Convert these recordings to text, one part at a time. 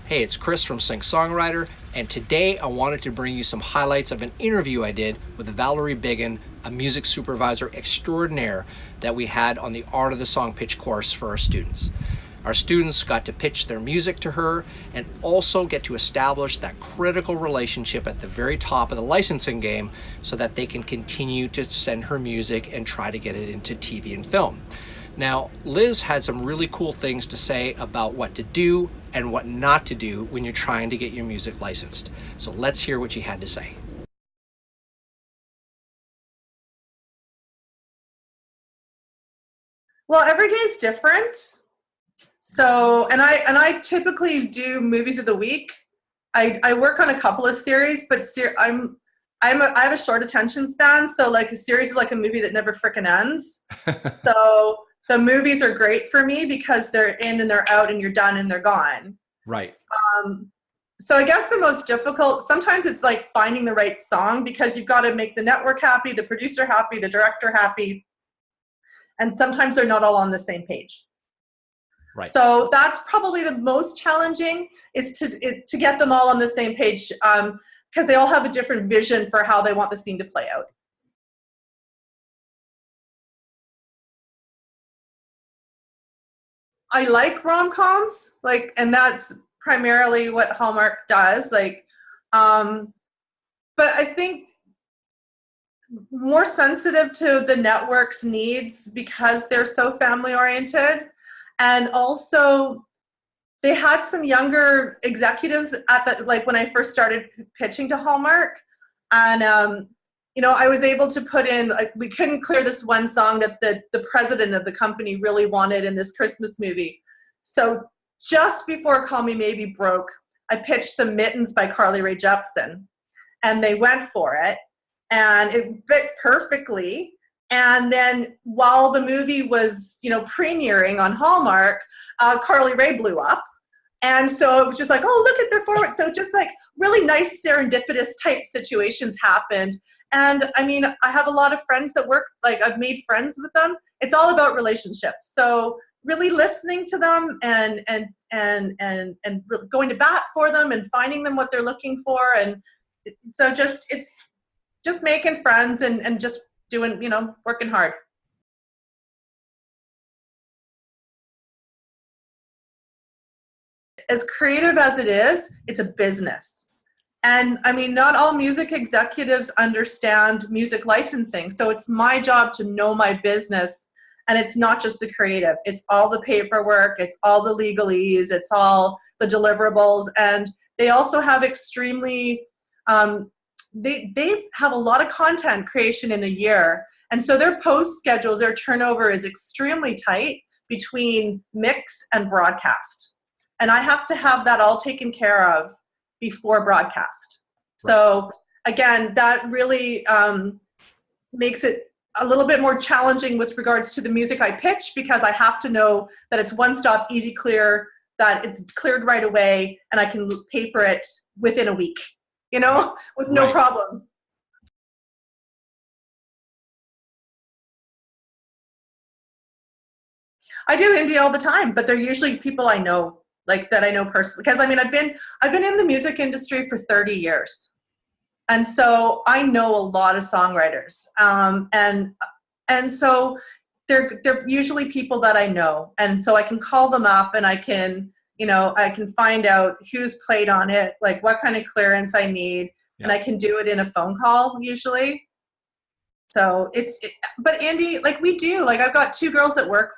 Hey, it's Chris from Songwriter, and today I wanted to bring you some highlights of an interview I did with Valerie Biggin, a music supervisor extraordinaire that we had on the Art of the Song Pitch course for our students. Our students got to pitch their music to her and also get to establish that critical relationship at the very top of the licensing game so that they can continue to send her music and try to get it into TV and film. Now, Liz had some really cool things to say about what to do and what not to do when you're trying to get your music licensed. So let's hear what she had to say. Well, every day is different. So, and I typically do movies of the week. I work on a couple of series, but I have a short attention span. So like a series is like a movie that never frickin' ends. So the movies are great for me because they're in and they're out and you're done and they're gone. Right. So I guess the most difficult, sometimes it's like finding the right song because you've got to make the network happy, the producer happy, the director happy. And sometimes they're not all on the same page. Right. So that's probably the most challenging is to get them all on the same page because they all have a different vision for how they want the scene to play out. I like rom-coms, and that's primarily what Hallmark does. But I think more sensitive to the network's needs because they're so family-oriented, and also they had some younger executives when I first started pitching to Hallmark, and I was able to put in, we couldn't clear this one song that the president of the company really wanted in this Christmas movie. So just before Call Me Maybe broke, I pitched The Mittens by Carly Rae Jepsen, and they went for it, and it fit perfectly. And then while the movie was, premiering on Hallmark, Carly Rae blew up. And so it was just like, oh, look at their forward. So just like really nice serendipitous type situations happened. And I mean, I have a lot of friends that work, I've made friends with them. It's all about relationships. So really listening to them and going to bat for them and finding them what they're looking for. And so it's just making friends and just doing, working hard. As creative as it is, it's a business. And I mean, not all music executives understand music licensing. So it's my job to know my business. And it's not just the creative. It's all the paperwork. It's all the legalese. It's all the deliverables. And they also have extremely, they have a lot of content creation in a year. And so their post schedules, their turnover is extremely tight between mix and broadcast. And I have to have that all taken care of before broadcast. Right. So again, that really makes it a little bit more challenging with regards to the music I pitch because I have to know that it's one stop, easy clear, that it's cleared right away, and I can paper it within a week, with no problems. I do indie all the time, but they're usually people I know. That I know personally, because I mean, I've been in the music industry for 30 years. And so I know a lot of songwriters. And so they're usually people that I know. And so I can call them up and I can find out who's played on it, what kind of clearance I need. Yeah. And I can do it in a phone call usually. So but Andy, we do, I've got two girls that work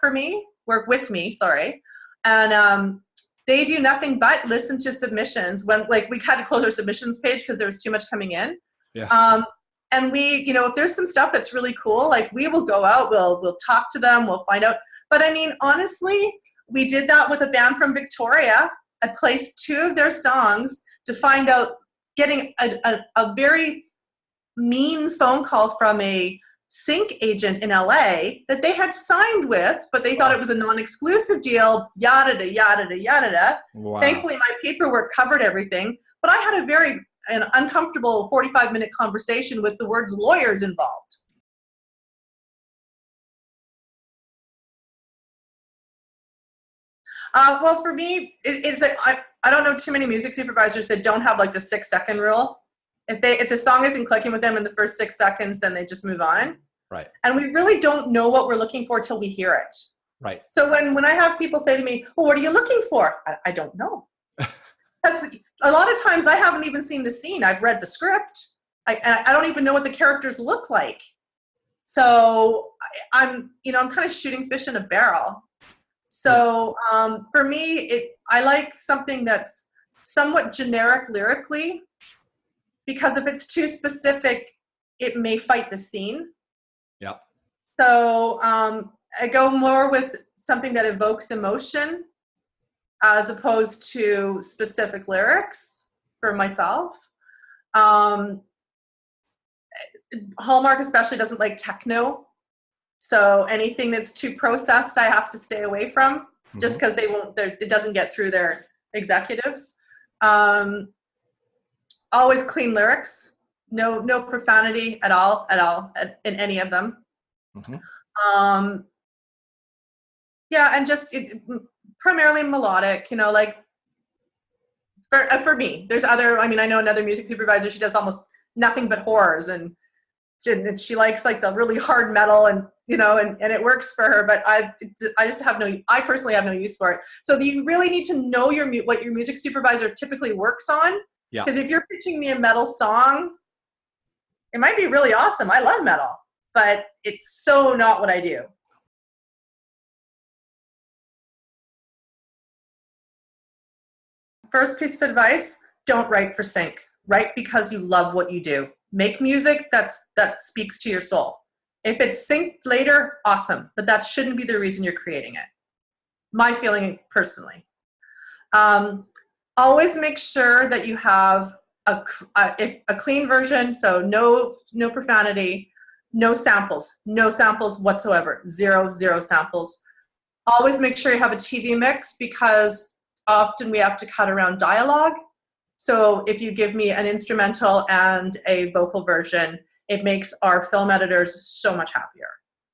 with me, sorry. And, they do nothing but listen to submissions when we had to close our submissions page because there was too much coming in. Yeah. And we, if there's some stuff that's really cool, we will go out, we'll talk to them, we'll find out. But I mean, honestly, we did that with a band from Victoria. I placed two of their songs to find out, getting a very mean phone call from a sync agent in LA that they had signed with, but they thought it was a non-exclusive deal, yada, yada, yada. Wow. Thankfully, my paperwork covered everything, but I had an uncomfortable 45-minute conversation with the words lawyers involved. Well, for me, it's that I don't know too many music supervisors that don't have like the 6-second rule. If the song isn't clicking with them in the first 6 seconds, then they just move on. Right. And we really don't know what we're looking for till we hear it. Right. So when I have people say to me, well, what are you looking for? I don't know. Because a lot of times I haven't even seen the scene. I've read the script. I don't even know what the characters look like. So I'm kind of shooting fish in a barrel. So for me, I like something that's somewhat generic lyrically, because if it's too specific, it may fight the scene. Yep. So I go more with something that evokes emotion as opposed to specific lyrics for myself. Hallmark especially doesn't like techno. So anything that's too processed, I have to stay away from, just because it doesn't get through their executives. Always clean lyrics, no profanity at all in any of them. Yeah, and just primarily melodic, like for me. There's I know another music supervisor, she does almost nothing but horrors, and she likes like the really hard metal, and and it works for her, but I personally have no use for it. So you really need to know what your music supervisor typically works on. Yeah. Because if you're pitching me a metal song, it might be really awesome. I love metal, but it's so not what I do. First piece of advice, don't write for sync. Write because you love what you do. Make music that speaks to your soul. If it's synced later, awesome, but that shouldn't be the reason you're creating it. My feeling personally. Always make sure that you have a clean version, so no profanity, no samples whatsoever, zero samples. Always make sure you have a TV mix, because often we have to cut around dialogue. So if you give me an instrumental and a vocal version, it makes our film editors so much happier.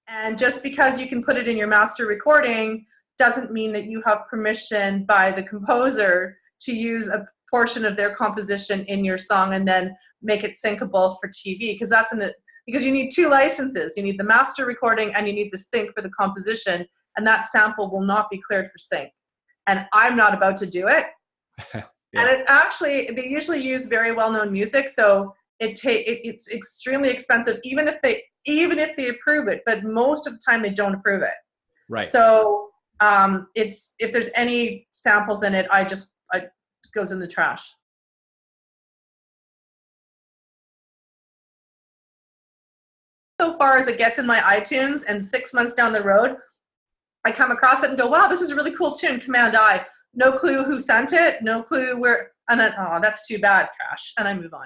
And just because you can put it in your master recording doesn't mean that you have permission by the composer to use a portion of their composition in your song and then make it syncable for TV, because you need 2 licenses. You need the master recording and you need the sync for the composition, and that sample will not be cleared for sync. And I'm not about to do it. Yeah. And they usually use very well-known music, so it's extremely expensive, even if they approve it, but most of the time they don't approve it. Right. So if there's any samples in it, it goes in the trash. So far as it gets in my iTunes, and 6 months down the road, I come across it and go, wow, this is a really cool tune, Command I. No clue who sent it, no clue where, and then, oh, that's too bad, trash, and I move on.